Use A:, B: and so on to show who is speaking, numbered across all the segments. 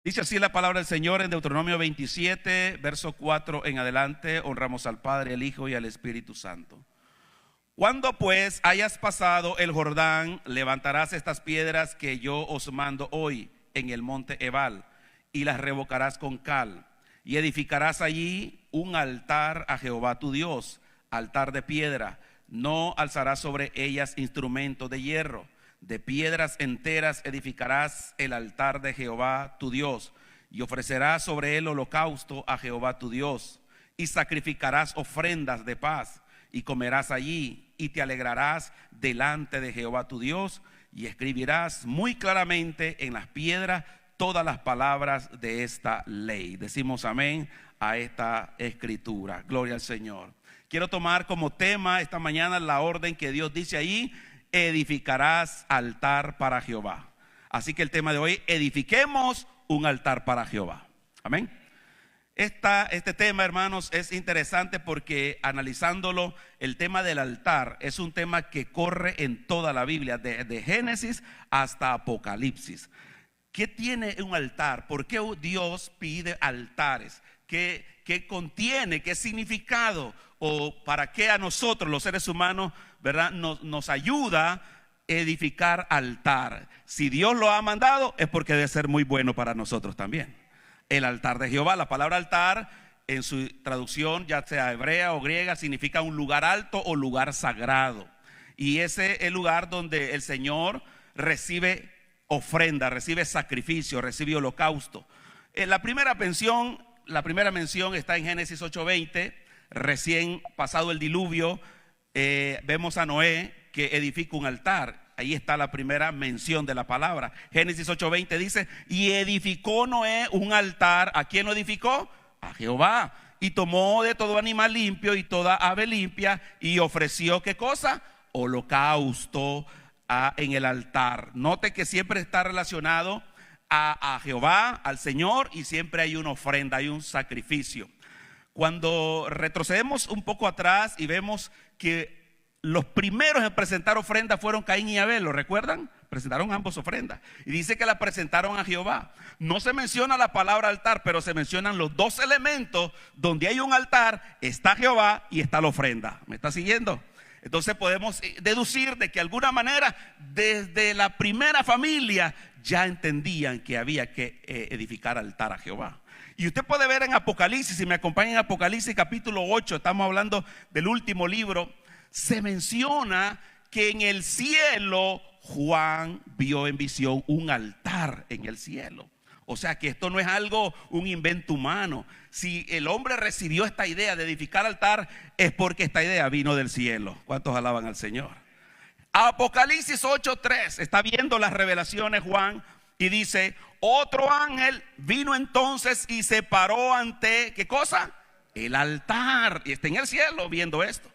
A: Dice así la palabra del Señor en Deuteronomio 27, verso 4 en adelante. Honramos al Padre, al Hijo y al Espíritu Santo. Cuando pues hayas pasado el Jordán, levantarás estas piedras que yo os mando hoy en el monte Ebal, y las revocarás con cal, y edificarás allí un altar a Jehová tu Dios, altar de piedra. No alzarás sobre ellas instrumentos de hierro. De piedras enteras edificarás el altar de Jehová tu Dios, y ofrecerás sobre él holocausto a Jehová tu Dios, y sacrificarás ofrendas de paz, y comerás allí, y te alegrarás delante de Jehová tu Dios, y escribirás muy claramente en las piedras todas las palabras de esta ley. Decimos amén a esta escritura. Gloria al Señor. Quiero tomar como tema esta mañana la orden que Dios dice ahí: edificarás altar para Jehová. Así que el tema de hoy: edifiquemos un altar para Jehová. Amén. Este tema, hermanos, es interesante porque analizándolo, el tema del altar es un tema que corre en toda la Biblia, de Génesis hasta Apocalipsis. ¿Qué tiene un altar? ¿Por qué Dios pide altares? ¿Qué contiene? ¿Qué significado? ¿O para qué a nosotros los seres humanos, verdad, nos ayuda a edificar altar? Si Dios lo ha mandado, es porque debe ser muy bueno para nosotros también. El altar de Jehová, la palabra altar en su traducción, ya sea hebrea o griega, significa un lugar alto o lugar sagrado. Y ese es el lugar donde el Señor recibe ofrenda, recibe sacrificio, recibe holocausto. La primera mención está en Génesis 8:20. Recién pasado el diluvio, vemos a Noé que edifica un altar. Ahí está la primera mención de la palabra. Génesis 8:20 dice: y edificó Noé un altar. ¿A quién lo edificó? A Jehová. Y tomó de todo animal limpio y toda ave limpia, y ofreció, ¿qué cosa? Holocausto en el altar. Note que siempre está relacionado a Jehová, al Señor, y siempre hay una ofrenda, hay un sacrificio. Cuando retrocedemos un poco atrás y vemos que los primeros en presentar ofrenda fueron Caín y Abel, ¿lo recuerdan? Presentaron ambos ofrendas y dice que la presentaron a Jehová. No se menciona la palabra altar, pero se mencionan los dos elementos. Donde hay un altar está Jehová y está la ofrenda. ¿Me está siguiendo? Entonces podemos deducir de que de alguna manera desde la primera familia ya entendían que había que edificar altar a Jehová. Y usted puede ver en Apocalipsis, si me acompaña en Apocalipsis capítulo 8, estamos hablando del último libro, se menciona que en el cielo Juan vio en visión un altar en el cielo. O sea que esto no es algo, un invento humano. Si el hombre recibió esta idea de edificar altar, es porque esta idea vino del cielo. ¿Cuántos alaban al Señor? Apocalipsis 8:3, está viendo las revelaciones Juan y dice: otro ángel vino entonces y se paró ante, ¿qué cosa? El altar. Y está en el cielo viendo esto,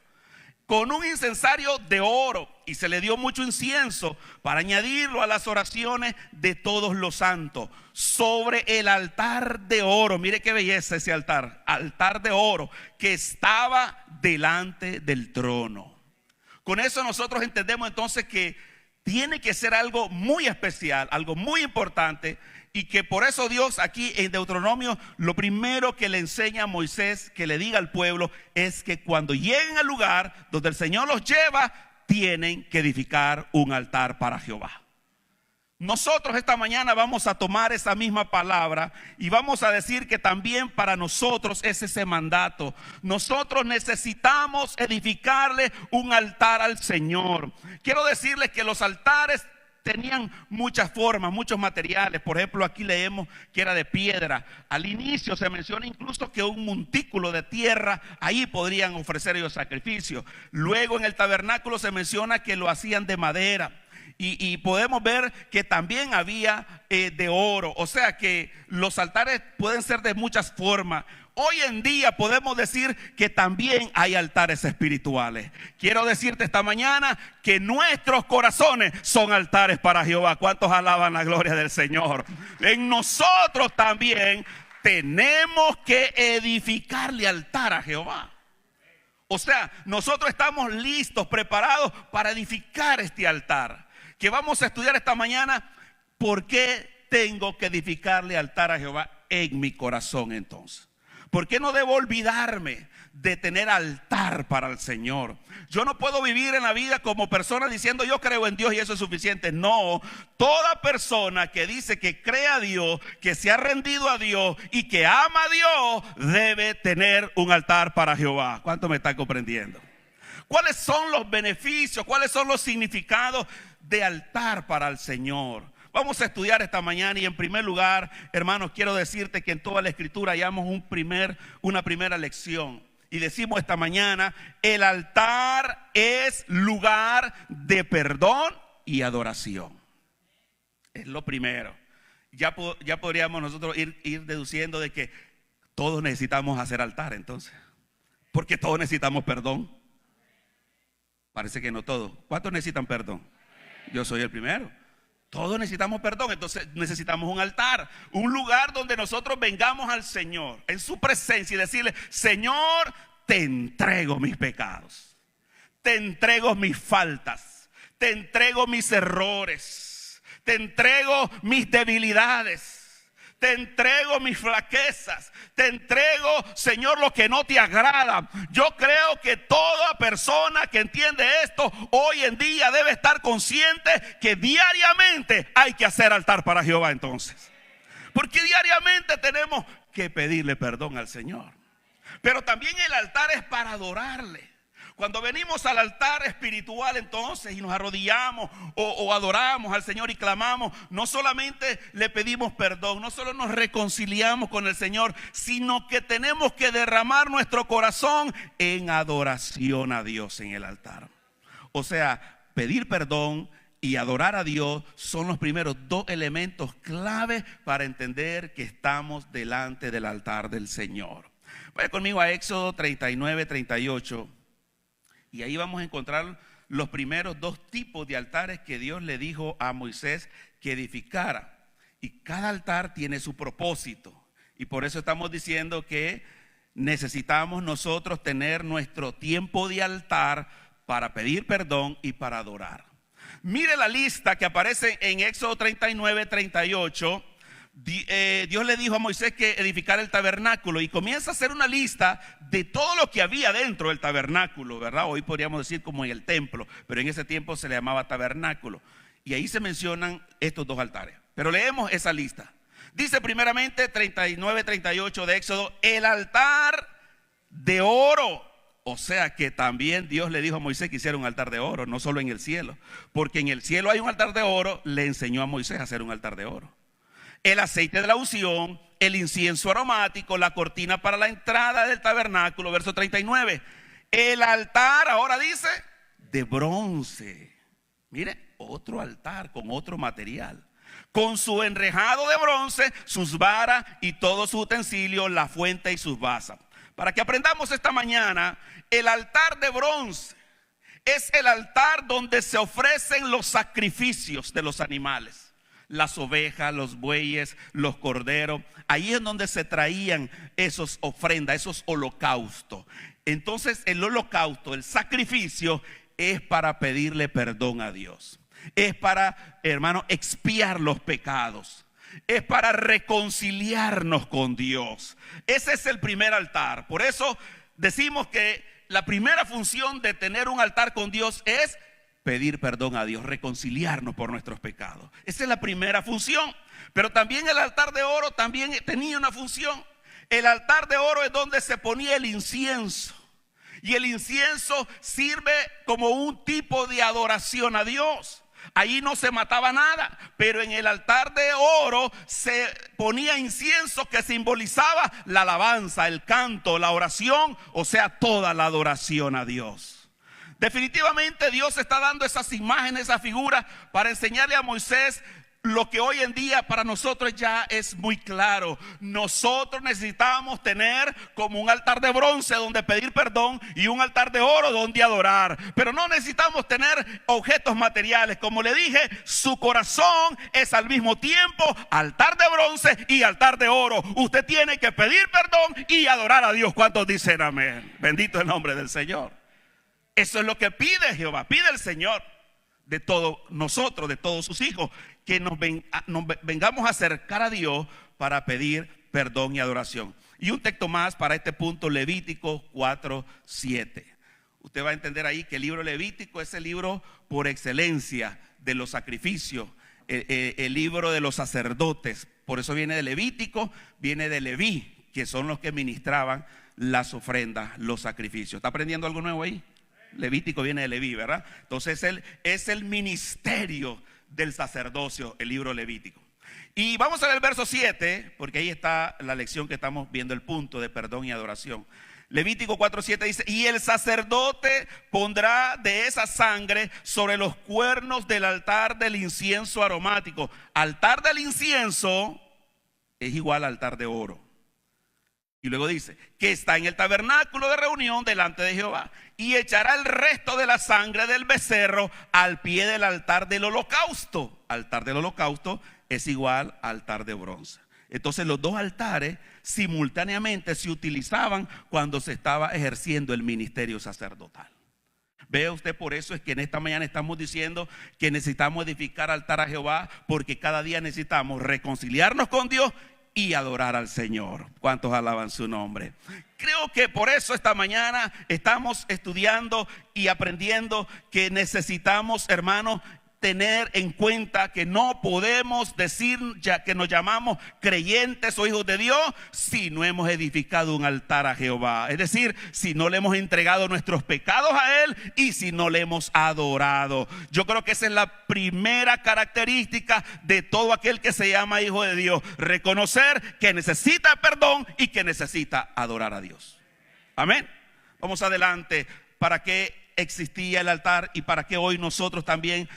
A: con un incensario de oro, y se le dio mucho incienso para añadirlo a las oraciones de todos los santos. Sobre el altar de oro, mire qué belleza ese altar, altar de oro que estaba delante del trono. Con eso nosotros entendemos entonces que tiene que ser algo muy especial, algo muy importante, y que por eso Dios aquí en Deuteronomio lo primero que le enseña a Moisés que le diga al pueblo es que cuando lleguen al lugar donde el Señor los lleva, tienen que edificar un altar para Jehová. Nosotros esta mañana vamos a tomar esa misma palabra y vamos a decir que también para nosotros es ese mandato. Nosotros necesitamos edificarle un altar al Señor. Quiero decirles que los altares tenían muchas formas, muchos materiales. Por ejemplo, aquí leemos que era de piedra. Al inicio se menciona incluso que un montículo de tierra, ahí podrían ofrecer ellos sacrificios. Luego en el tabernáculo se menciona que lo hacían de madera. Y podemos ver que también había de oro. O sea que los altares pueden ser de muchas formas. Hoy en día podemos decir que también hay altares espirituales. Quiero decirte esta mañana que nuestros corazones son altares para Jehová. ¿Cuántos alaban la gloria del Señor? En nosotros también tenemos que edificarle altar a Jehová. O sea, nosotros estamos listos, preparados para edificar este altar. Que vamos a estudiar esta mañana por qué tengo que edificarle altar a Jehová en mi corazón entonces? ¿Por qué no debo olvidarme de tener altar para el Señor? Yo no puedo vivir en la vida como persona diciendo yo creo en Dios y eso es suficiente. No, toda persona que dice que cree a Dios, que se ha rendido a Dios y que ama a Dios, debe tener un altar para Jehová. ¿Cuánto me están comprendiendo? ¿Cuáles son los beneficios? ¿Cuáles son los significados de altar para el Señor? Vamos a estudiar esta mañana y en primer lugar, hermanos, quiero decirte que en toda la Escritura hallamos una primera lección. Y decimos esta mañana, el altar es lugar de perdón y adoración. Es lo primero. Ya podríamos nosotros ir deduciendo de que todos necesitamos hacer altar entonces. Porque todos necesitamos perdón. Parece que no todos. ¿Cuántos necesitan perdón? Yo soy el primero. Todos necesitamos perdón, entonces necesitamos un altar, un lugar donde nosotros vengamos al Señor en su presencia y decirle, Señor, te entrego mis pecados, te entrego mis faltas, te entrego mis errores, te entrego mis debilidades, te entrego mis flaquezas, te entrego, Señor, lo que no te agrada. Yo creo que toda persona que entiende esto hoy en día debe estar consciente que diariamente hay que hacer altar para Jehová entonces. Porque diariamente tenemos que pedirle perdón al Señor. Pero también el altar es para adorarle. Cuando venimos al altar espiritual entonces y nos arrodillamos o adoramos al Señor y clamamos, no solamente le pedimos perdón, no solo nos reconciliamos con el Señor, sino que tenemos que derramar nuestro corazón en adoración a Dios en el altar. O sea, pedir perdón y adorar a Dios son los primeros dos elementos clave para entender que estamos delante del altar del Señor. Vaya conmigo a Éxodo 39, 38. Y ahí vamos a encontrar los primeros dos tipos de altares que Dios le dijo a Moisés que edificara. Y cada altar tiene su propósito. Y por eso estamos diciendo que necesitamos nosotros tener nuestro tiempo de altar para pedir perdón y para adorar. Mire la lista que aparece en Éxodo 39, 38. Dios le dijo a Moisés que edificara el tabernáculo y comienza a hacer una lista de todo lo que había dentro del tabernáculo, ¿verdad? Hoy podríamos decir como en el templo, pero en ese tiempo se le llamaba tabernáculo. Y ahí se mencionan estos dos altares. Pero leemos esa lista. Dice primeramente 39, 38 de Éxodo, el altar de oro. O sea que también Dios le dijo a Moisés que hiciera un altar de oro, no solo en el cielo. Porque en el cielo hay un altar de oro, le enseñó a Moisés a hacer un altar de oro. El aceite de la unción, el incienso aromático, la cortina para la entrada del tabernáculo, verso 39. El altar, ahora dice, de bronce. Mire, otro altar con otro material. Con su enrejado de bronce, sus varas y todo su utensilio, la fuente y sus basas. Para que aprendamos esta mañana, el altar de bronce es el altar donde se ofrecen los sacrificios de los animales. Las ovejas, los bueyes, los corderos. Ahí es donde se traían esas ofrendas, esos holocaustos. Entonces el holocausto, el sacrificio, es para pedirle perdón a Dios. Es para, hermano, expiar los pecados. Es para reconciliarnos con Dios. Ese es el primer altar. Por eso decimos que la primera función de tener un altar con Dios es pedir perdón a Dios, reconciliarnos por nuestros pecados. Esa es la primera función. Pero también el altar de oro también tenía una función. El altar de oro es donde se ponía el incienso. Y el incienso sirve como un tipo de adoración a Dios. Ahí no se mataba nada, pero en el altar de oro se ponía incienso que simbolizaba la alabanza, el canto, la oración, o sea, toda la adoración a Dios. Definitivamente Dios está dando esas imágenes, esas figuras para enseñarle a Moisés lo que hoy en día para nosotros ya es muy claro. Nosotros necesitamos tener como un altar de bronce donde pedir perdón y un altar de oro donde adorar. Pero no necesitamos tener objetos materiales. Como le dije, su corazón es al mismo tiempo altar de bronce y altar de oro. Usted tiene que pedir perdón y adorar a Dios. ¿Cuántos dicen amén? Bendito el nombre del Señor. Eso es lo que pide Jehová, pide el Señor de todos nosotros, de todos sus hijos, que nos vengamos a acercar a Dios para pedir perdón y adoración. Y un texto más para este punto, Levítico 4:7. Usted va a entender ahí que el libro Levítico es el libro por excelencia de los sacrificios, el libro de los sacerdotes. Por eso viene de Levítico, viene de Leví, que son los que ministraban las ofrendas, los sacrificios. ¿Está aprendiendo algo nuevo ahí? Levítico viene de Leví, ¿verdad? Entonces es el ministerio del sacerdocio, el libro Levítico. Y vamos a ver el verso 7, porque ahí está la lección que estamos viendo, el punto de perdón y adoración. Levítico 4:7 dice: y el sacerdote pondrá de esa sangre sobre los cuernos del altar del incienso aromático. Altar del incienso es igual al altar de oro. Y luego dice que está en el tabernáculo de reunión delante de Jehová, y echará el resto de la sangre del becerro al pie del altar del holocausto. Altar del holocausto es igual al altar de bronce. Entonces los dos altares simultáneamente se utilizaban cuando se estaba ejerciendo el ministerio sacerdotal. Vea usted, por eso es que en esta mañana estamos diciendo que necesitamos edificar altar a Jehová, porque cada día necesitamos reconciliarnos con Dios y adorar al Señor. ¿Cuántos alaban su nombre? Creo que por eso esta mañana estamos estudiando y aprendiendo que necesitamos, hermanos, tener en cuenta que no podemos decir ya que nos llamamos creyentes o hijos de Dios si no hemos edificado un altar a Jehová. Es decir, si no le hemos entregado nuestros pecados a Él y si no le hemos adorado. Yo creo que esa es la primera característica de todo aquel que se llama hijo de Dios: reconocer que necesita perdón y que necesita adorar a Dios. Amén. Vamos adelante. ¿Para qué existía el altar y para qué hoy nosotros también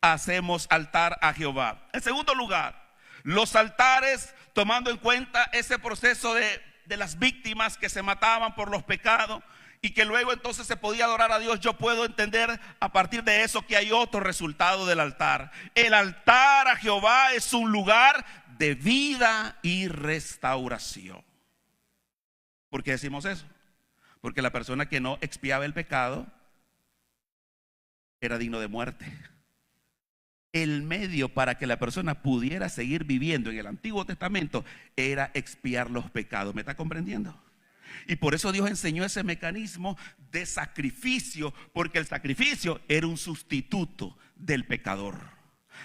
A: hacemos altar a Jehová? En segundo lugar, los altares, tomando en cuenta ese proceso de las víctimas que se mataban por los pecados y que luego entonces se podía adorar a Dios. Yo puedo entender a partir de eso que hay otro resultado del altar. El altar a Jehová es un lugar de vida y restauración. ¿Por qué decimos eso? Porque la persona que no expiaba el pecado era digno de muerte. El medio para que la persona pudiera seguir viviendo en el Antiguo Testamento era expiar los pecados. ¿Me está comprendiendo? Y por eso Dios enseñó ese mecanismo de sacrificio, porque el sacrificio era un sustituto del pecador.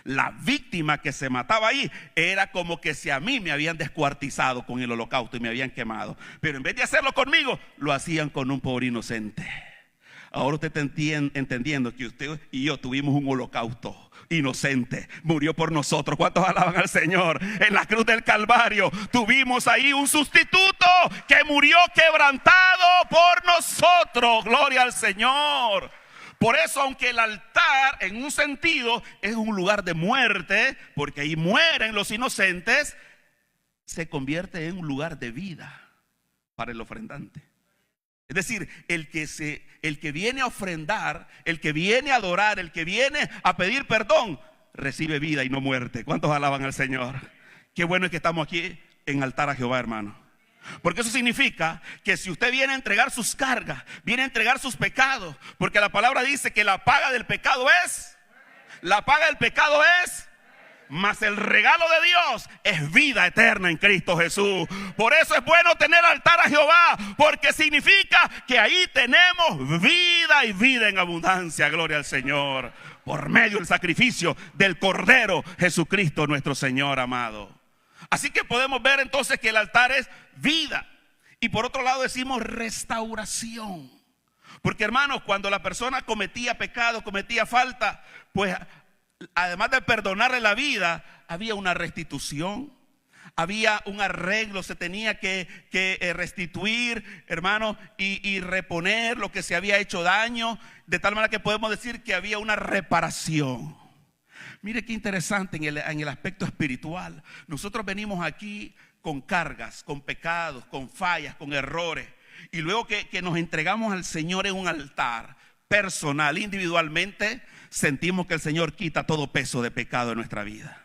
A: La víctima que se mataba ahí era como que si a mí me habían descuartizado con el holocausto y me habían quemado, pero en vez de hacerlo conmigo, lo hacían con un pobre inocente. Ahora usted está entendiendo que usted y yo tuvimos un holocausto inocente, murió por nosotros. ¿Cuántos alaban al Señor? En la cruz del Calvario tuvimos ahí un sustituto que murió quebrantado por nosotros. Gloria al Señor. Por eso, aunque el altar en un sentido es un lugar de muerte, porque ahí mueren los inocentes, se convierte en un lugar de vida para el ofrendante. Es decir, el que viene a ofrendar, el que viene a adorar, el que viene a pedir perdón, recibe vida y no muerte. ¿Cuántos alaban al Señor? Qué bueno es que estamos aquí en altar a Jehová, hermano. Porque eso significa que si usted viene a entregar sus cargas, viene a entregar sus pecados, porque la palabra dice que la paga del pecado es, mas el regalo de Dios es vida eterna en Cristo Jesús. Por eso es bueno tener altar a Jehová, porque significa que ahí tenemos vida y vida en abundancia. Gloria al Señor, por medio del sacrificio del Cordero Jesucristo nuestro Señor amado. Así que podemos ver entonces que el altar es vida. Y por otro lado decimos restauración, porque hermanos, cuando la persona cometía pecado, cometía falta, pues además de perdonarle la vida, había una restitución, había un arreglo, se tenía que restituir, hermano, y reponer lo que se había hecho daño, de tal manera que podemos decir que había una reparación. Mire qué interesante en el aspecto espiritual. Nosotros venimos aquí con cargas, con pecados, con fallas, con errores, y luego que nos entregamos al Señor en un altar personal, individualmente, sentimos que el Señor quita todo peso de pecado en nuestra vida.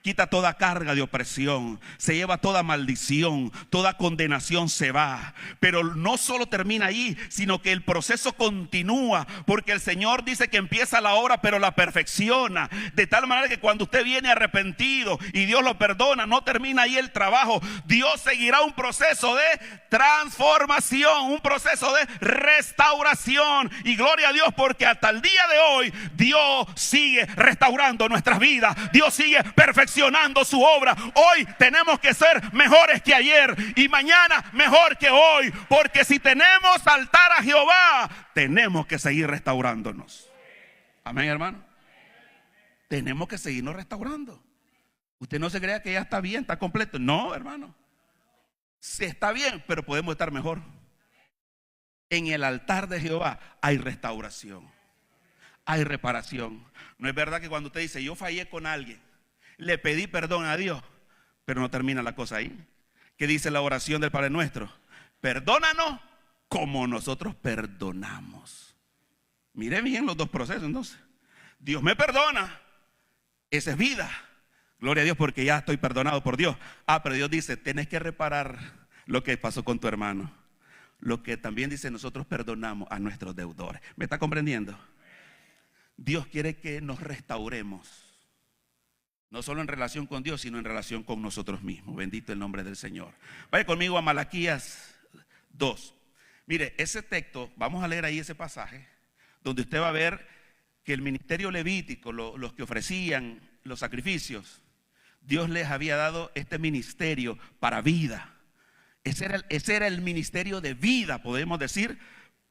A: quita toda carga de opresión, se lleva toda maldición, toda condenación se va. Pero no solo termina ahí, sino que el proceso continúa, porque el Señor dice que empieza la obra pero la perfecciona, de tal manera que cuando usted viene arrepentido y Dios lo perdona, no termina ahí el trabajo. Dios seguirá un proceso de transformación, un proceso de restauración, y gloria a Dios, porque hasta el día de hoy Dios sigue restaurando nuestras vidas, Dios sigue perfeccionando su obra. Hoy tenemos que ser mejores que ayer y mañana mejor que hoy, porque si tenemos altar a Jehová, tenemos que seguir restaurándonos. Amén, hermano. Tenemos que seguirnos restaurando. Usted no se crea que ya está bien, está completo. No, hermano. Sí está bien, pero podemos estar mejor. En el altar de Jehová hay restauración, hay reparación. No es verdad que cuando usted dice yo fallé con alguien, le pedí perdón a Dios, pero no termina la cosa ahí. ¿Qué dice la oración del Padre Nuestro? Perdónanos como nosotros perdonamos. Mire bien los dos procesos entonces. Dios me perdona, esa es vida. Gloria a Dios porque ya estoy perdonado por Dios. Pero Dios dice, tienes que reparar lo que pasó con tu hermano. Lo que también dice, nosotros perdonamos a nuestros deudores. ¿Me está comprendiendo? Dios quiere que nos restauremos. No solo en relación con Dios, sino en relación con nosotros mismos. Bendito el nombre del Señor. Vaya conmigo a Malaquías 2. Mire, ese texto, vamos a leer ahí ese pasaje, donde usted va a ver que el ministerio levítico, los que ofrecían los sacrificios, Dios les había dado este ministerio para vida. Ese era el ministerio de vida, podemos decir,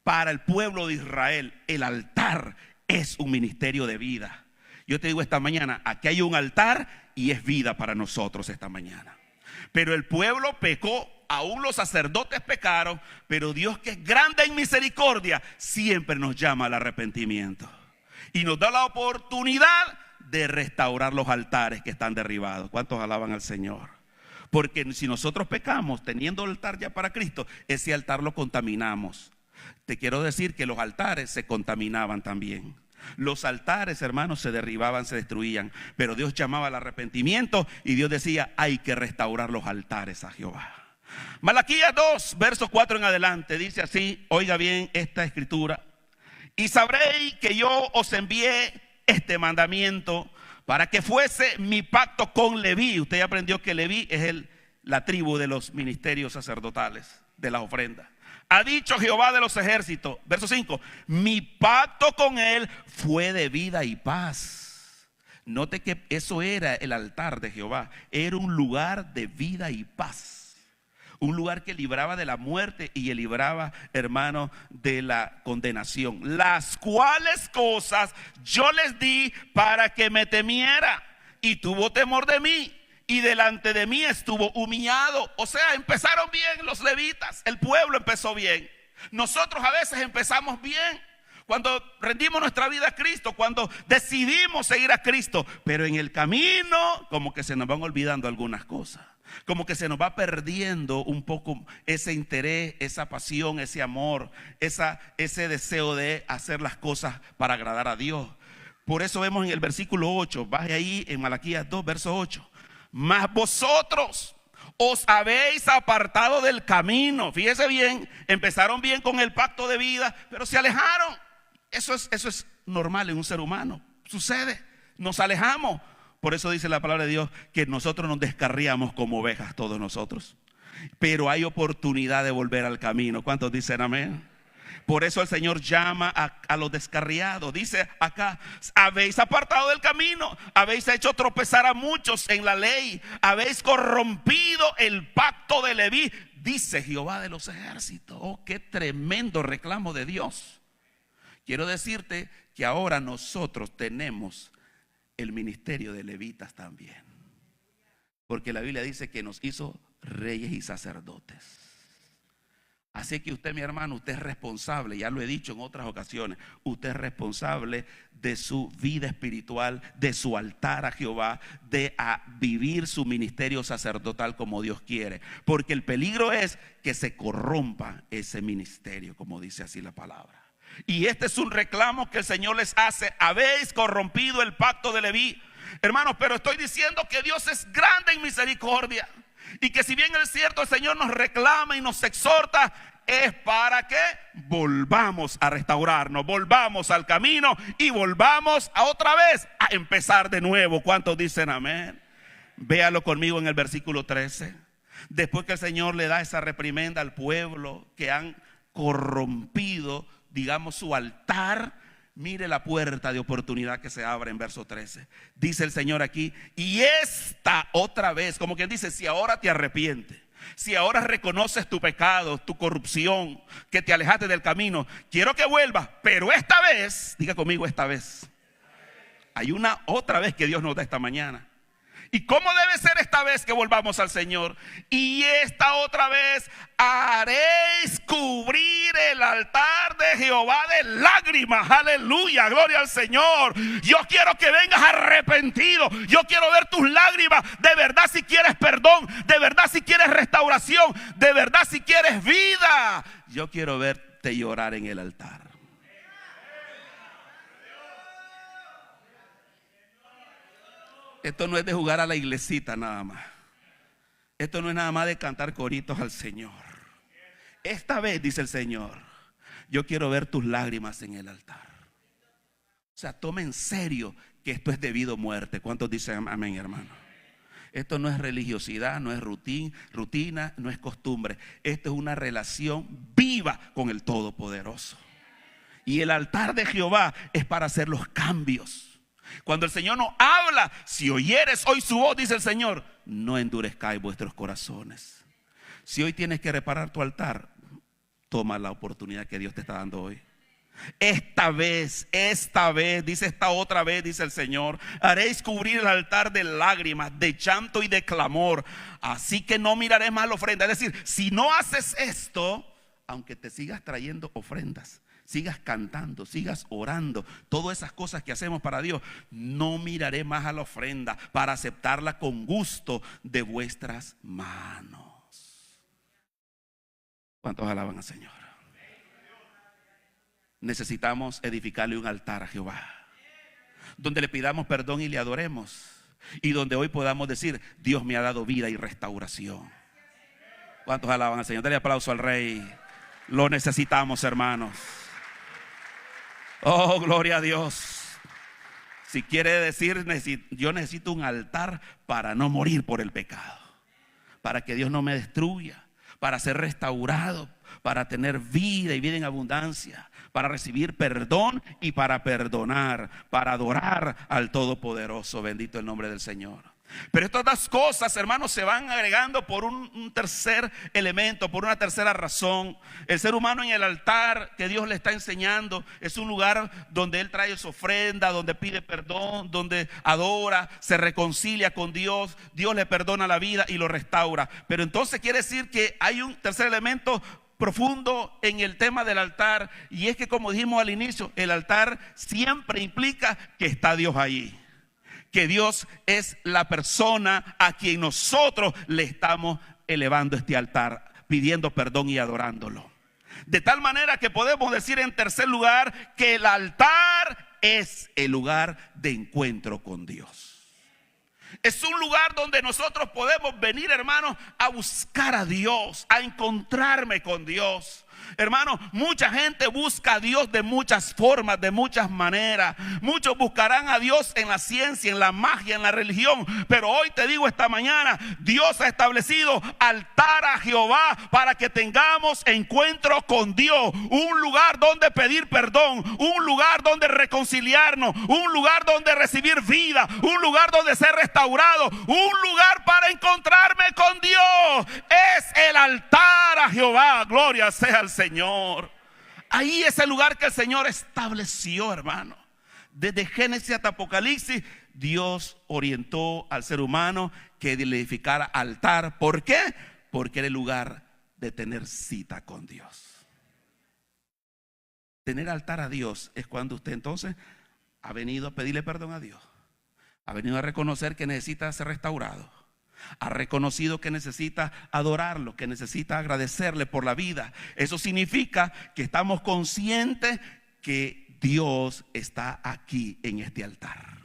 A: para el pueblo de Israel. El altar es un ministerio de vida. Yo te digo esta mañana, aquí hay un altar y es vida para nosotros esta mañana. Pero el pueblo pecó, aún los sacerdotes pecaron, pero Dios, que es grande en misericordia, siempre nos llama al arrepentimiento y nos da la oportunidad de restaurar los altares que están derribados. ¿Cuántos alaban al Señor? Porque si nosotros pecamos teniendo el altar ya para Cristo, ese altar lo contaminamos. Te quiero decir que los altares se contaminaban también. Los altares, hermanos, se derribaban, se destruían, pero Dios llamaba al arrepentimiento y Dios decía, hay que restaurar los altares a Jehová. Malaquías 2, verso 4 en adelante, dice así, oiga bien esta escritura: y sabréis que yo os envié este mandamiento para que fuese mi pacto con Leví. Usted ya aprendió que Leví es la tribu de los ministerios sacerdotales, de las ofrendas. Ha dicho Jehová de los ejércitos, verso 5, mi pacto con él fue de vida y paz. Note que eso era el altar de Jehová, era un lugar de vida y paz. Un lugar que libraba de la muerte y libraba, hermano, de la condenación. Las cuales cosas yo les di para que me temiera, y tuvo temor de mí, y delante de mí estuvo humillado. O sea, empezaron bien los levitas, el pueblo empezó bien. Nosotros a veces empezamos bien cuando rendimos nuestra vida a Cristo, cuando decidimos seguir a Cristo, pero en el camino como que se nos van olvidando algunas cosas. Como que se nos va perdiendo un poco ese interés, esa pasión, ese amor, ese deseo de hacer las cosas para agradar a Dios. Por eso vemos en el versículo 8, baje ahí en Malaquías 2, verso 8. Mas vosotros os habéis apartado del camino. Fíjese bien, empezaron bien con el pacto de vida, pero se alejaron. Eso es normal en un ser humano, sucede, nos alejamos. Por eso dice la palabra de Dios que nosotros nos descarriamos como ovejas todos nosotros. Pero hay oportunidad de volver al camino. ¿Cuántos dicen amén? Por eso el Señor llama a los descarriados. Dice acá, habéis apartado del camino, habéis hecho tropezar a muchos en la ley, habéis corrompido el pacto de Leví, dice Jehová de los ejércitos. Oh, qué tremendo reclamo de Dios. Quiero decirte que ahora nosotros tenemos el ministerio de levitas también, porque la Biblia dice que nos hizo reyes y sacerdotes. Así que usted, mi hermano, usted es responsable, ya lo he dicho en otras ocasiones, usted es responsable de su vida espiritual, de su altar a Jehová, de vivir su ministerio sacerdotal como Dios quiere, porque el peligro es que se corrompa ese ministerio, como dice así la palabra. Y este es un reclamo que el Señor les hace: habéis corrompido el pacto de Leví. Hermanos, pero estoy diciendo que Dios es grande en misericordia. Y que si bien es cierto, el Señor nos reclama y nos exhorta, es para que volvamos a restaurarnos, volvamos al camino y volvamos a otra vez a empezar de nuevo. ¿Cuántos dicen amén? Véalo conmigo en el versículo 13. Después que el Señor le da esa reprimenda al pueblo que han corrompido, digamos, su altar, mire la puerta de oportunidad que se abre en verso 13. Dice el Señor aquí, y esta otra vez, como quien dice, si ahora te arrepientes, si ahora reconoces tu pecado, tu corrupción, que te alejaste del camino, quiero que vuelvas, pero esta vez, diga conmigo esta vez. Hay una otra vez que Dios nos da esta mañana. ¿Y cómo debe ser esta vez que volvamos al Señor? Y esta otra vez haréis cubrir el altar de Jehová de lágrimas. Aleluya, gloria al Señor. Yo quiero que vengas arrepentido. Yo quiero ver tus lágrimas. De verdad si quieres perdón. De verdad si quieres restauración. De verdad si quieres vida. Yo quiero verte llorar en el altar. Esto no es de jugar a la iglesita nada más. Esto no es nada más de cantar coritos al Señor. Esta vez, dice el Señor, yo quiero ver tus lágrimas en el altar. O sea, toma en serio que esto es debido a muerte. ¿Cuántos dicen amén, hermano? Esto no es religiosidad, no es rutina, no es costumbre. Esto es una relación viva con el Todopoderoso. Y el altar de Jehová es para hacer los cambios. Cuando el Señor nos habla, si oyeres hoy su voz, dice el Señor, no endurezcáis vuestros corazones. Si hoy tienes que reparar tu altar, toma la oportunidad que Dios te está dando hoy. Esta vez, dice esta otra vez, dice el Señor, haréis cubrir el altar de lágrimas, de llanto y de clamor. Así que no miraré más la ofrenda. Es decir, si no haces esto, aunque te sigas trayendo ofrendas, sigas cantando, sigas orando, todas esas cosas que hacemos para Dios, no miraré más a la ofrenda para aceptarla con gusto de vuestras manos. ¿Cuántos alaban al Señor? Necesitamos edificarle un altar a Jehová, donde le pidamos perdón y le adoremos, y donde hoy podamos decir, Dios me ha dado vida y restauración. ¿Cuántos alaban al Señor? Dale aplauso al Rey. Lo necesitamos, hermanos. Oh, gloria a Dios. Si quiere decir, yo necesito un altar para no morir por el pecado, para que Dios no me destruya, para ser restaurado, para tener vida y vida en abundancia, para recibir perdón y para perdonar, para adorar al Todopoderoso. Bendito el nombre del Señor. Pero estas dos cosas, hermanos, se van agregando por un tercer elemento, por una tercera razón. El ser humano en el altar que Dios le está enseñando es un lugar donde él trae su ofrenda, donde pide perdón, donde adora, se reconcilia con Dios. Dios le perdona la vida y lo restaura. Pero entonces quiere decir que hay un tercer elemento profundo en el tema del altar, y es que, como dijimos al inicio, el altar siempre implica que está Dios ahí, que Dios es la persona a quien nosotros le estamos elevando este altar, pidiendo perdón y adorándolo. De tal manera que podemos decir en tercer lugar que el altar es el lugar de encuentro con Dios. Es un lugar donde nosotros podemos venir, hermanos, a buscar a Dios, a encontrarme con Dios. Hermanos, mucha gente busca a Dios de muchas formas, de muchas maneras. Muchos buscarán a Dios en la ciencia, en la magia, en la religión. Pero hoy te digo esta mañana, Dios ha establecido altar a Jehová para que tengamos encuentro con Dios. Un lugar donde pedir perdón, un lugar donde reconciliarnos, un lugar donde recibir vida, un lugar donde ser restaurado, un lugar para encontrarme con Dios. Es el altar a Jehová. Gloria sea al Señor. Ahí es el lugar que el Señor estableció, hermano. Desde Génesis hasta Apocalipsis, Dios orientó al ser humano que le edificara altar. ¿Por qué? Porque era el lugar de tener cita con Dios. Tener altar a Dios es cuando usted entonces ha venido a pedirle perdón a Dios, ha venido a reconocer que necesita ser restaurado, ha reconocido que necesita adorarlo, que necesita agradecerle por la vida. Eso significa que estamos conscientes que Dios está aquí en este altar.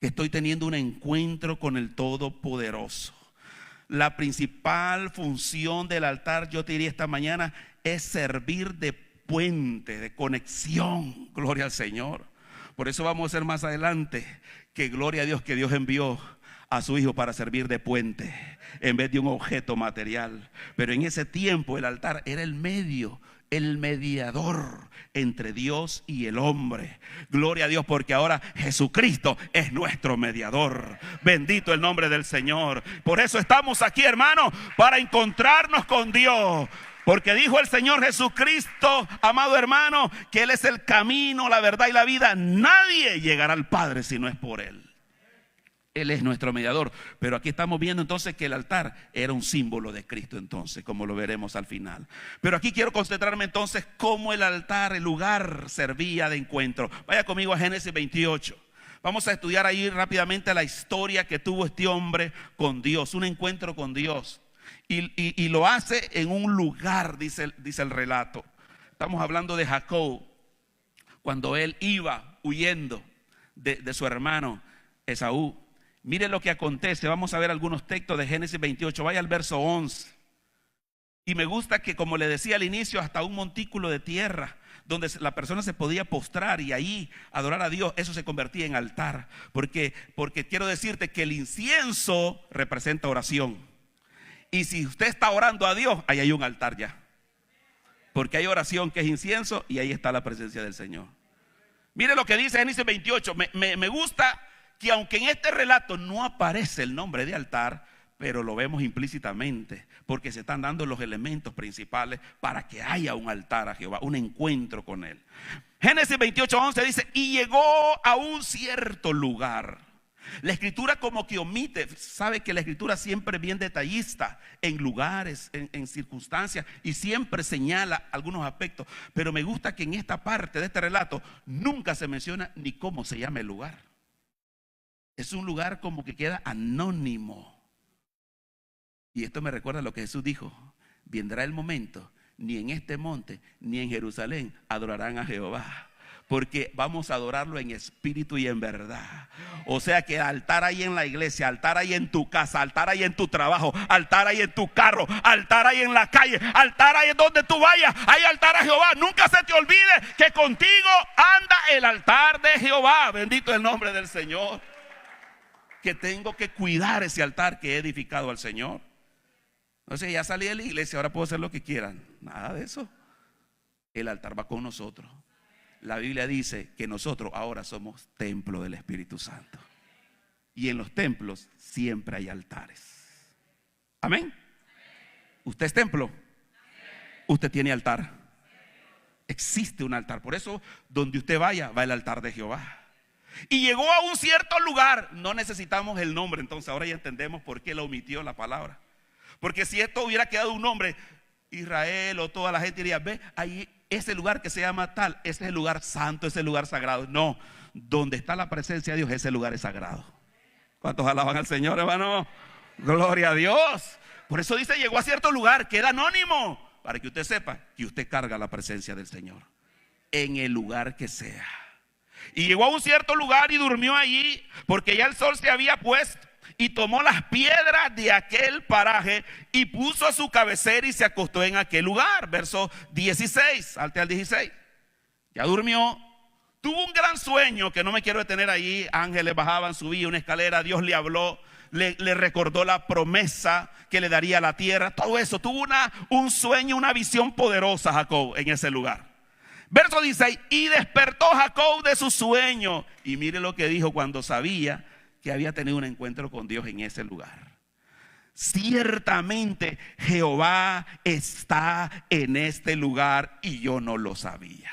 A: que estoy teniendo un encuentro con el Todopoderoso. La principal función del altar, yo te diría esta mañana, es servir de puente, de conexión. Gloria al Señor. Por eso vamos a ver más adelante que gloria a Dios que Dios envió a su Hijo para servir de puente en vez de un objeto material. Pero en ese tiempo el altar era el medio, el mediador entre Dios y el hombre. Gloria a Dios, porque ahora Jesucristo es nuestro mediador. Bendito el nombre del Señor. Por eso estamos aquí, hermanos, para encontrarnos con Dios. Porque dijo el Señor Jesucristo, amado hermano, que Él es el camino, la verdad y la vida. Nadie llegará al Padre si no es por Él. Él es nuestro mediador. Pero aquí estamos viendo entonces que el altar era un símbolo de Cristo entonces, como lo veremos al final. Pero aquí quiero concentrarme entonces cómo el altar, el lugar, servía de encuentro. Vaya conmigo a Génesis 28. Vamos a estudiar ahí rápidamente la historia que tuvo este hombre con Dios, un encuentro con Dios. Y lo hace en un lugar, dice el relato. Estamos hablando de Jacob, cuando él iba huyendo de su hermano Esaú. Mire lo que acontece. Vamos a ver algunos textos de Génesis 28. Vaya al verso 11. Y me gusta que, como le decía al inicio, hasta un montículo de tierra donde la persona se podía postrar y ahí adorar a Dios, eso se convertía en altar. Porque quiero decirte que el incienso representa oración. Y si usted está orando a Dios, ahí hay un altar ya. Porque hay oración que es incienso y ahí está la presencia del Señor. Mire lo que dice Génesis 28. Me gusta que aunque en este relato no aparece el nombre de altar, pero lo vemos implícitamente, porque se están dando los elementos principales para que haya un altar a Jehová, un encuentro con Él. Génesis 28:11 dice: y llegó a un cierto lugar. La escritura como que omite, sabe que la escritura siempre es bien detallista en lugares, en circunstancias, y siempre señala algunos aspectos. Pero me gusta que en esta parte de este relato nunca se menciona ni cómo se llama el lugar. Es un lugar como que queda anónimo. Y esto me recuerda a lo que Jesús dijo: vendrá el momento, ni en este monte ni en Jerusalén adorarán a Jehová, porque vamos a adorarlo en espíritu y en verdad. O sea que altar hay en la iglesia, altar hay en tu casa, altar hay en tu trabajo, altar hay en tu carro, altar hay en la calle, altar hay en donde tú vayas, hay altar a Jehová. Nunca se te olvide que contigo anda el altar de Jehová. Bendito el nombre del Señor. Que tengo que cuidar ese altar que he edificado al Señor. No sé, ya salí de la iglesia, ahora puedo hacer lo que quieran. Nada de eso. El altar va con nosotros. La Biblia dice que nosotros ahora somos templo del Espíritu Santo. Y en los templos siempre hay altares. Amén. ¿Usted es templo? Usted tiene altar. Existe un altar. Por eso donde usted vaya, va el altar de Jehová. Y llegó a un cierto lugar. No necesitamos el nombre. Entonces ahora ya entendemos por qué lo omitió la palabra. Porque si esto hubiera quedado un nombre, Israel o toda la gente diría: ve, ahí ese lugar que se llama tal, ese es el lugar santo, ese es el lugar sagrado. No, donde está la presencia de Dios, ese lugar es sagrado. ¿Cuántos alaban al Señor, hermano? Gloria a Dios. Por eso dice: llegó a cierto lugar, queda anónimo, para que usted sepa que usted carga la presencia del Señor en el lugar que sea. Y llegó a un cierto lugar y durmió allí, porque ya el sol se había puesto. Y tomó las piedras de aquel paraje y puso su cabecera y se acostó en aquel lugar. Verso 16, salte al 16. Ya durmió. Tuvo un gran sueño, que no me quiero detener ahí. Ángeles bajaban, subían una escalera. Dios le habló, le recordó la promesa que le daría a la tierra. Todo eso, tuvo un sueño, una visión poderosa Jacob en ese lugar. Verso 16, y despertó Jacob de su sueño. Y mire lo que dijo cuando sabía que había tenido un encuentro con Dios en ese lugar: ciertamente Jehová está en este lugar y yo no lo sabía.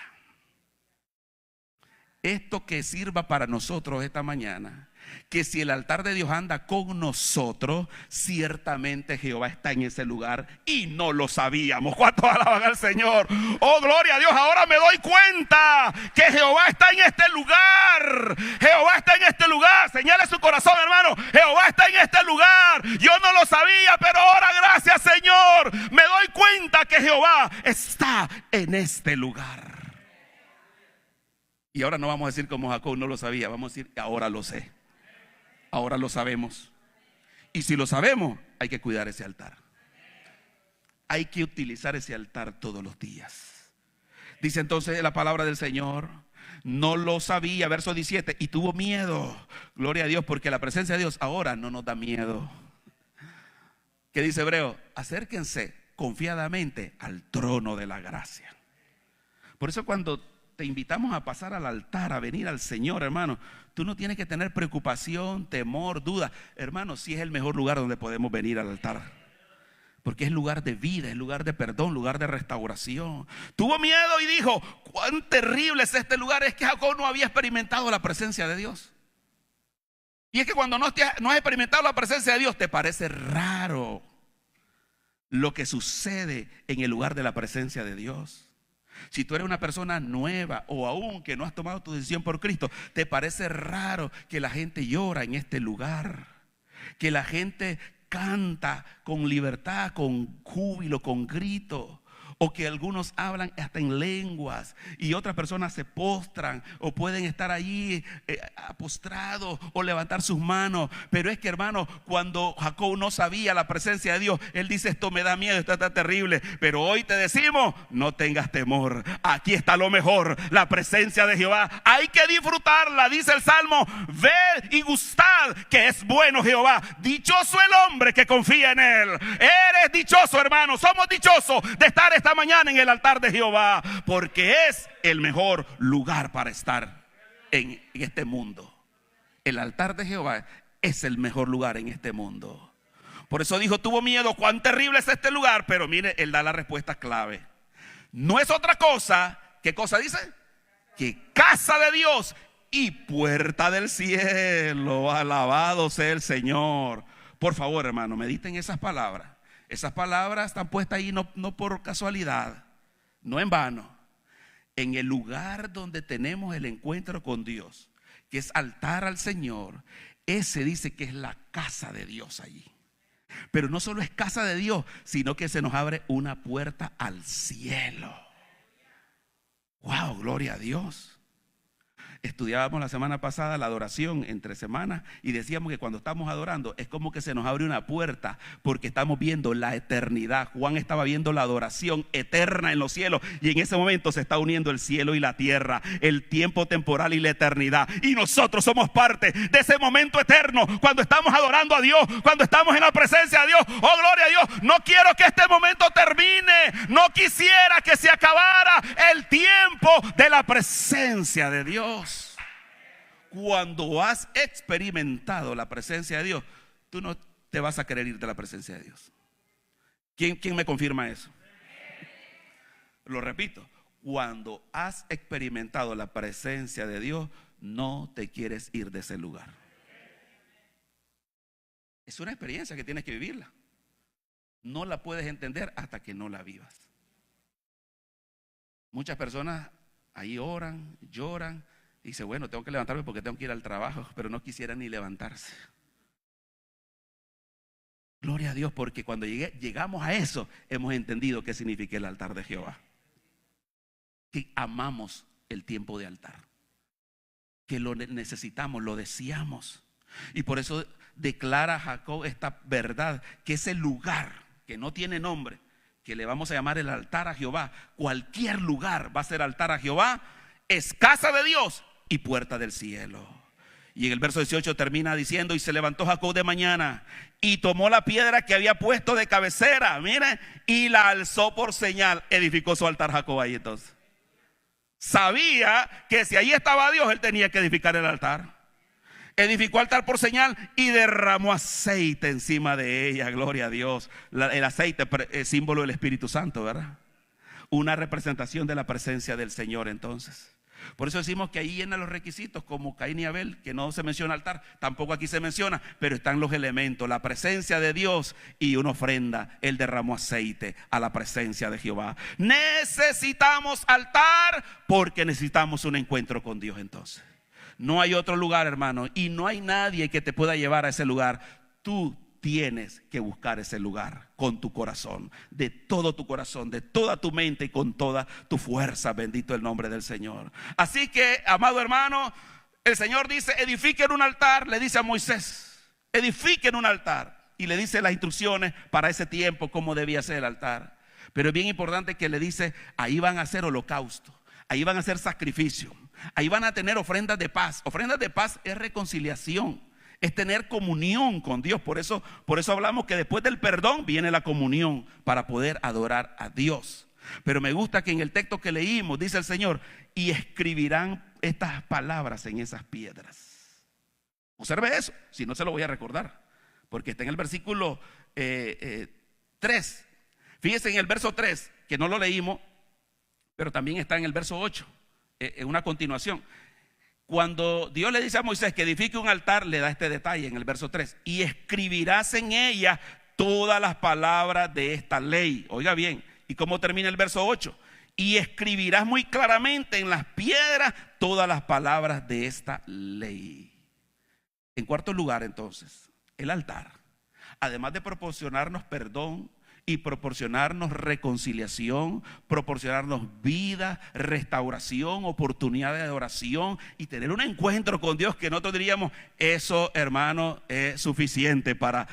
A: Esto que sirva para nosotros esta mañana, que si el altar de Dios anda con nosotros, ciertamente Jehová está en ese lugar y no lo sabíamos. ¿Cuántos alaban al Señor? Oh, gloria a Dios. Ahora me doy cuenta que Jehová está en este lugar. Jehová está en este lugar. Señale su corazón, hermano: Jehová está en este lugar. Yo no lo sabía, pero ahora, gracias, Señor, me doy cuenta que Jehová está en este lugar. Y ahora no vamos a decir como Jacob no lo sabía, vamos a decir: ahora lo sé. Ahora lo sabemos. Y si lo sabemos, hay que cuidar ese altar. Hay que utilizar ese altar todos los días. Dice entonces la palabra del Señor: no lo sabía, verso 17, y tuvo miedo. Gloria a Dios, porque la presencia de Dios ahora no nos da miedo. ¿Qué dice Hebreo? Acérquense confiadamente al trono de la gracia. Por eso cuando te invitamos a pasar al altar, a venir al Señor, hermano, tú no tienes que tener preocupación, temor, duda. Hermano, sí es el mejor lugar donde podemos venir al altar. Porque es lugar de vida, es lugar de perdón, lugar de restauración. Tuvo miedo y dijo: cuán terrible es este lugar. Es que Jacob no había experimentado la presencia de Dios. Y es que cuando no has experimentado la presencia de Dios, te parece raro lo que sucede en el lugar de la presencia de Dios. Si tú eres una persona nueva o aún que no has tomado tu decisión por Cristo, te parece raro que la gente llora en este lugar, que la gente canta con libertad, con júbilo, con grito, o que algunos hablan hasta en lenguas y otras personas se postran o pueden estar allí postrados o levantar sus manos. Pero es que, hermano, cuando Jacob no sabía la presencia de Dios, él dice: esto me da miedo, esto está terrible. Pero hoy te decimos: no tengas temor, aquí está lo mejor, la presencia de Jehová. Hay que disfrutarla. Dice el Salmo: ved y gustad que es bueno Jehová. Dichoso el hombre que confía en él. Eres dichoso, hermano, somos dichosos de estar esta mañana en el altar de Jehová, porque es el mejor lugar para estar en este mundo. El altar de Jehová es el mejor lugar en este mundo. Por eso dijo: tuvo miedo, cuán terrible es este lugar. Pero mire, él da la respuesta clave. No es otra cosa. ¿Qué cosa dice? Que casa de Dios y puerta del cielo. Alabado sea el Señor. Por favor, hermano, mediten esas palabras. Esas palabras están puestas ahí no por casualidad, no en vano. En el lugar donde tenemos el encuentro con Dios, que es altar al Señor, ese dice que es la casa de Dios allí. Pero no solo es casa de Dios, sino que se nos abre una puerta al cielo. ¡Wow! Gloria a Dios. Estudiábamos la semana pasada la adoración entre semanas y decíamos que cuando estamos adorando es como que se nos abre una puerta, porque estamos viendo la eternidad. Juan estaba viendo la adoración eterna en los cielos, y en ese momento se está uniendo el cielo y la tierra, el tiempo temporal y la eternidad, y nosotros somos parte de ese momento eterno cuando estamos adorando a Dios, cuando estamos en la presencia de Dios. ¡Oh, gloria a Dios! No quiero que este momento termine, no quisiera que se acabara el tiempo de la presencia de Dios. Cuando has experimentado la presencia de Dios, tú no te vas a querer ir de la presencia de Dios. ¿Quién me confirma eso? Lo repito: cuando has experimentado la presencia de Dios, no te quieres ir de ese lugar. Es una experiencia que tienes que vivirla. No la puedes entender hasta que no la vivas. Muchas personas ahí oran, lloran y dicen: bueno, tengo que levantarme porque tengo que ir al trabajo, pero no quisiera ni levantarse. Gloria a Dios, porque cuando llegamos a eso, hemos entendido qué significa el altar de Jehová. Que amamos el tiempo de altar, que lo necesitamos, lo deseamos. Y por eso declara Jacob esta verdad, que ese lugar que no tiene nombre, que le vamos a llamar el altar a Jehová, cualquier lugar va a ser altar a Jehová, es casa de Dios y puerta del cielo. Y en el verso 18 termina diciendo: y se levantó Jacob de mañana y tomó la piedra que había puesto de cabecera, mire, y la alzó por señal. Edificó su altar Jacob ahí. Entonces sabía que si ahí estaba Dios, él tenía que edificar el altar. Edificó altar por señal y derramó aceite encima de ella. Gloria a Dios. El aceite es símbolo del Espíritu Santo, ¿verdad? Una representación de la presencia del Señor. Entonces, por eso decimos que ahí llenan los requisitos, como Caín y Abel, que no se menciona altar, tampoco aquí se menciona, pero están los elementos: la presencia de Dios y una ofrenda. Él derramó aceite a la presencia de Jehová. Necesitamos altar porque necesitamos un encuentro con Dios. Entonces no hay otro lugar, hermano, y no hay nadie que te pueda llevar a ese lugar. Tú tienes que buscar ese lugar con tu corazón, de todo tu corazón, de toda tu mente y con toda tu fuerza. Bendito el nombre del Señor. Así que, amado hermano, El Señor dice, edifiquen un altar, le dice a Moisés, edifiquen un altar. Y le dice las instrucciones para ese tiempo, cómo debía ser el altar. Pero es bien importante que le dice, ahí van a hacer holocausto, ahí van a hacer sacrificio, ahí van a tener ofrendas de paz. Ofrendas de paz es reconciliación, es tener comunión con Dios. Por eso hablamos que después del perdón viene la comunión para poder adorar a Dios. Pero me gusta que en el texto que leímos dice el Señor, y escribirán estas palabras en esas piedras. Observe eso, si no se lo voy a recordar, porque está en el versículo 3. Fíjense en el verso 3, que no lo leímos, pero también está en el verso 8, en una continuación. Cuando Dios le dice a Moisés que edifique un altar, le da este detalle en el verso 3. Y escribirás en ella todas las palabras de esta ley. Oiga bien, ¿y cómo termina el verso 8? Y escribirás muy claramente en las piedras todas las palabras de esta ley. En cuarto lugar, entonces, el altar, además de proporcionarnos perdón y proporcionarnos reconciliación, proporcionarnos vida, restauración, oportunidad de adoración y tener un encuentro con Dios, que nosotros diríamos, eso, hermano, es suficiente para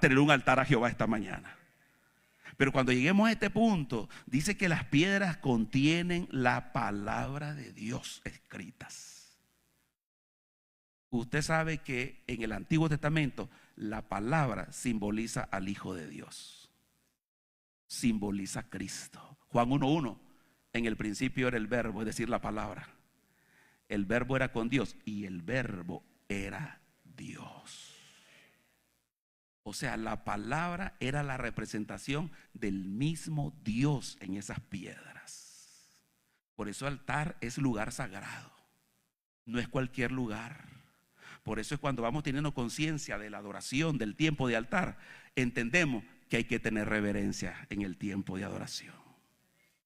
A: tener un altar a Jehová esta mañana. Pero cuando lleguemos a este punto, dice que las piedras contienen la palabra de Dios escritas. Usted sabe que en el Antiguo Testamento la palabra simboliza al Hijo de Dios, simboliza a Cristo. Juan 1:1, en el principio era el verbo, es decir, la palabra. El verbo era con Dios y el verbo era Dios. O sea, la palabra era la representación del mismo Dios en esas piedras. Por eso altar es lugar sagrado, no es cualquier lugar. Por eso es cuando vamos teniendo conciencia de la adoración, del tiempo de altar, entendemos que hay que tener reverencia en el tiempo de adoración,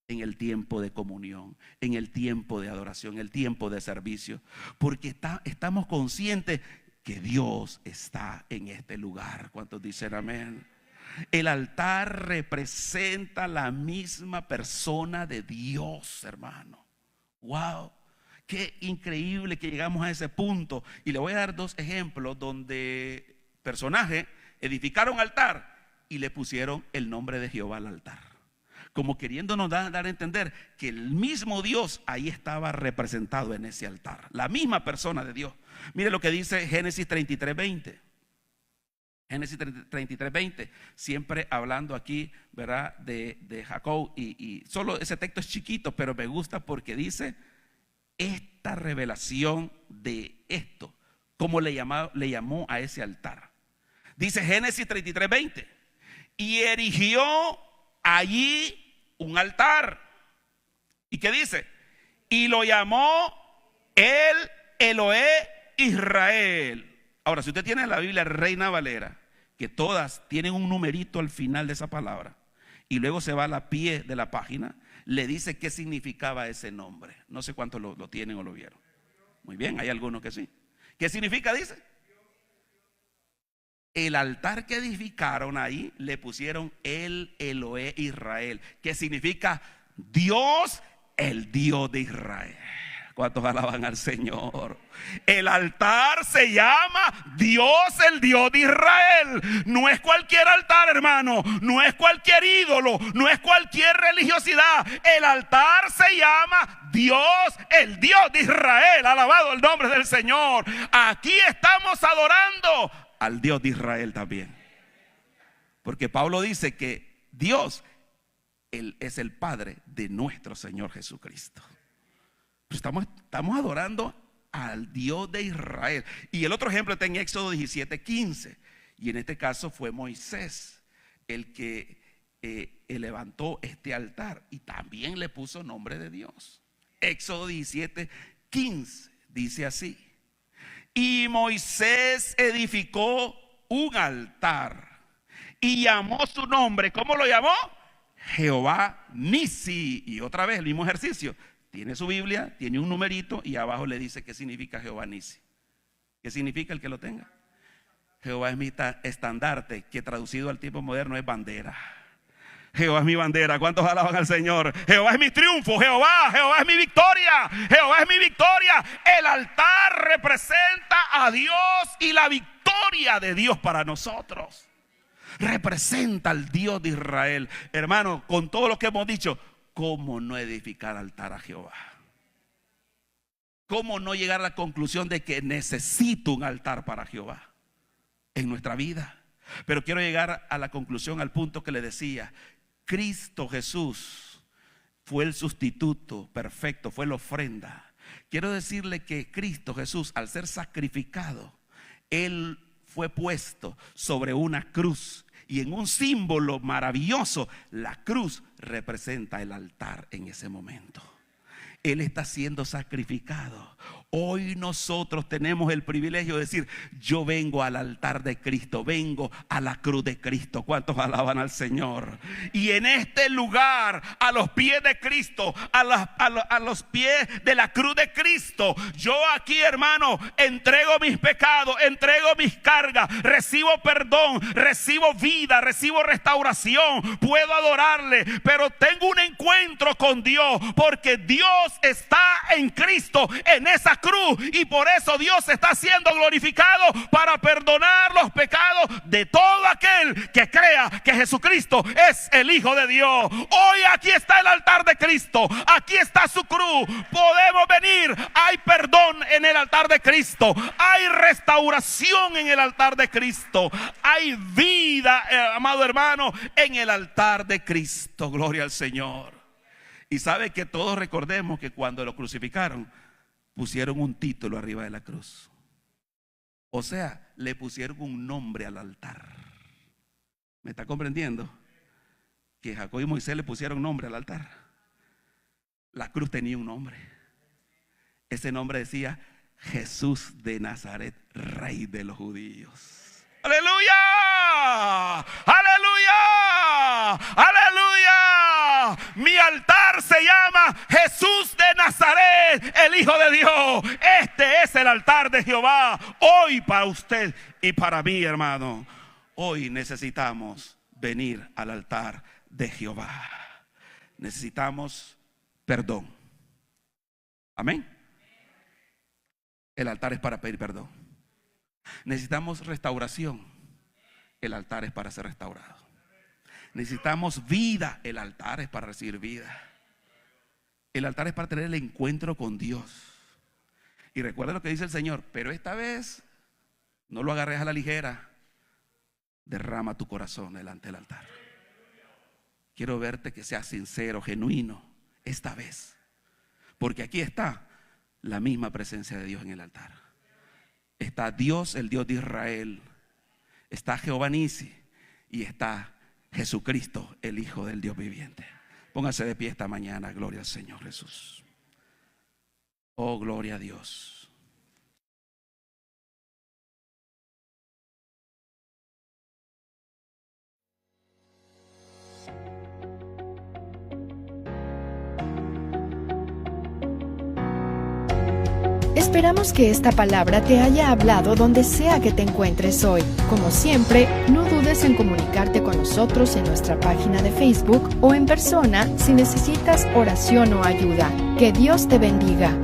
A: en el tiempo de comunión, en el tiempo de adoración, en el tiempo de servicio, porque estamos conscientes que Dios está en este lugar. ¿Cuántos dicen amén? El altar representa la misma persona de Dios, hermano. Wow, qué increíble que llegamos a ese punto. Y le voy a dar dos ejemplos donde personajes edificaron altar y le pusieron el nombre de Jehová al altar, como queriéndonos dar a entender que el mismo Dios ahí estaba representado en ese altar, la misma persona de Dios. Mire lo que dice Génesis 33:20. Génesis 33:20, siempre hablando aquí, ¿verdad?, de Jacob, y solo ese texto es chiquito, pero me gusta porque dice esta revelación de esto, cómo le llamó a ese altar. Dice Génesis 33:20, y erigió allí un altar. ¿Y qué dice? Y lo llamó el Eloé Israel. Ahora, si usted tiene la Biblia Reina Valera, que todas tienen un numerito al final de esa palabra, y luego se va a la pie de la página, le dice qué significaba ese nombre. No sé cuántos lo tienen o lo vieron. Muy bien, hay algunos que sí. ¿Qué significa? Dice, el altar que edificaron ahí le pusieron el Eloé Israel, que significa Dios, el Dios de Israel. ¿Cuántos alaban al Señor? El altar se llama Dios, el Dios de Israel. No es cualquier altar, hermano, no es cualquier ídolo, no es cualquier religiosidad. El altar se llama Dios, el Dios de Israel. Alabado el nombre del Señor. Aquí estamos adorando al Dios de Israel también, porque Pablo dice que Dios, Él es el Padre de nuestro Señor Jesucristo. Estamos adorando al Dios de Israel. Y el otro ejemplo está en Éxodo 17:15, y en este caso fue Moisés el que levantó este altar y también le puso nombre de Dios. Éxodo 17:15 dice así: y Moisés edificó un altar y llamó su nombre. ¿Cómo lo llamó? Jehová Nisi. Y otra vez el mismo ejercicio. Tiene su Biblia, tiene un numerito y abajo le dice qué significa Jehová Nisi. ¿Qué significa el que lo tenga? Jehová es mi estandarte, que traducido al tiempo moderno es bandera. Jehová es mi bandera. ¿Cuántos alaban al Señor? Jehová es mi triunfo. Jehová es mi victoria. Jehová es mi victoria. El altar representa a Dios y la victoria de Dios para nosotros. Representa al Dios de Israel. Hermano, con todo lo que hemos dicho, ¿cómo no edificar altar a Jehová? ¿Cómo no llegar a la conclusión de que necesito un altar para Jehová en nuestra vida? Pero quiero llegar a la conclusión, al punto que le decía. Cristo Jesús fue el sustituto perfecto, fue la ofrenda. Quiero decirle que Cristo Jesús, al ser sacrificado, Él fue puesto sobre una cruz. Y en un símbolo maravilloso, la cruz representa el altar en ese momento. Él está siendo sacrificado. Hoy nosotros tenemos el privilegio de decir: yo vengo al altar de Cristo, vengo a la cruz de Cristo. ¿Cuántos alaban al Señor? Y en este lugar, a los pies de Cristo, a los pies de la cruz de Cristo, yo aquí, hermano, entrego mis pecados, entrego mis cargas, recibo perdón, recibo vida, recibo restauración, puedo adorarle, pero tengo un encuentro con Dios, porque Dios está en Cristo, en esa cruz, y por eso Dios está siendo glorificado para perdonar los pecados de todo aquel que crea que Jesucristo es el Hijo de Dios. Hoy aquí está el altar de Cristo, aquí está su cruz, podemos venir, hay perdón en el altar de Cristo, hay restauración en el altar de Cristo, hay vida, amado hermano, en el altar de Cristo. Gloria al Señor. Y sabe que todos recordemos que cuando lo crucificaron, pusieron un título arriba de la cruz. O sea, le pusieron un nombre al altar. ¿Me está comprendiendo? Que Jacob y Moisés le pusieron nombre al altar. La cruz tenía un nombre. Ese nombre decía: Jesús de Nazaret, Rey de los judíos. ¡Aleluya! ¡Aleluya! ¡Aleluya! Mi altar se llama Jesús de Nazaret, el Hijo de Dios. Este es el altar de Jehová hoy para usted y para mí, hermano. Hoy necesitamos venir al altar de Jehová. Necesitamos perdón. Amén. El altar es para pedir perdón. Necesitamos restauración. El altar es para ser restaurado. Necesitamos vida. El altar es para recibir vida. El altar es para tener el encuentro con Dios. Y recuerda lo que dice el Señor: pero esta vez no lo agarres a la ligera. Derrama tu corazón delante del altar. Quiero verte que seas sincero, genuino esta vez, porque aquí está la misma presencia de Dios en el altar. Está Dios, el Dios de Israel. Está Jehová Nisi. Y está Jesucristo, el Hijo del Dios viviente. Póngase de pie esta mañana. Gloria al Señor Jesús. Oh, gloria a Dios.
B: Esperamos que esta palabra te haya hablado donde sea que te encuentres hoy. Como siempre, no dudes en comunicarte con nosotros en nuestra página de Facebook o en persona si necesitas oración o ayuda. Que Dios te bendiga.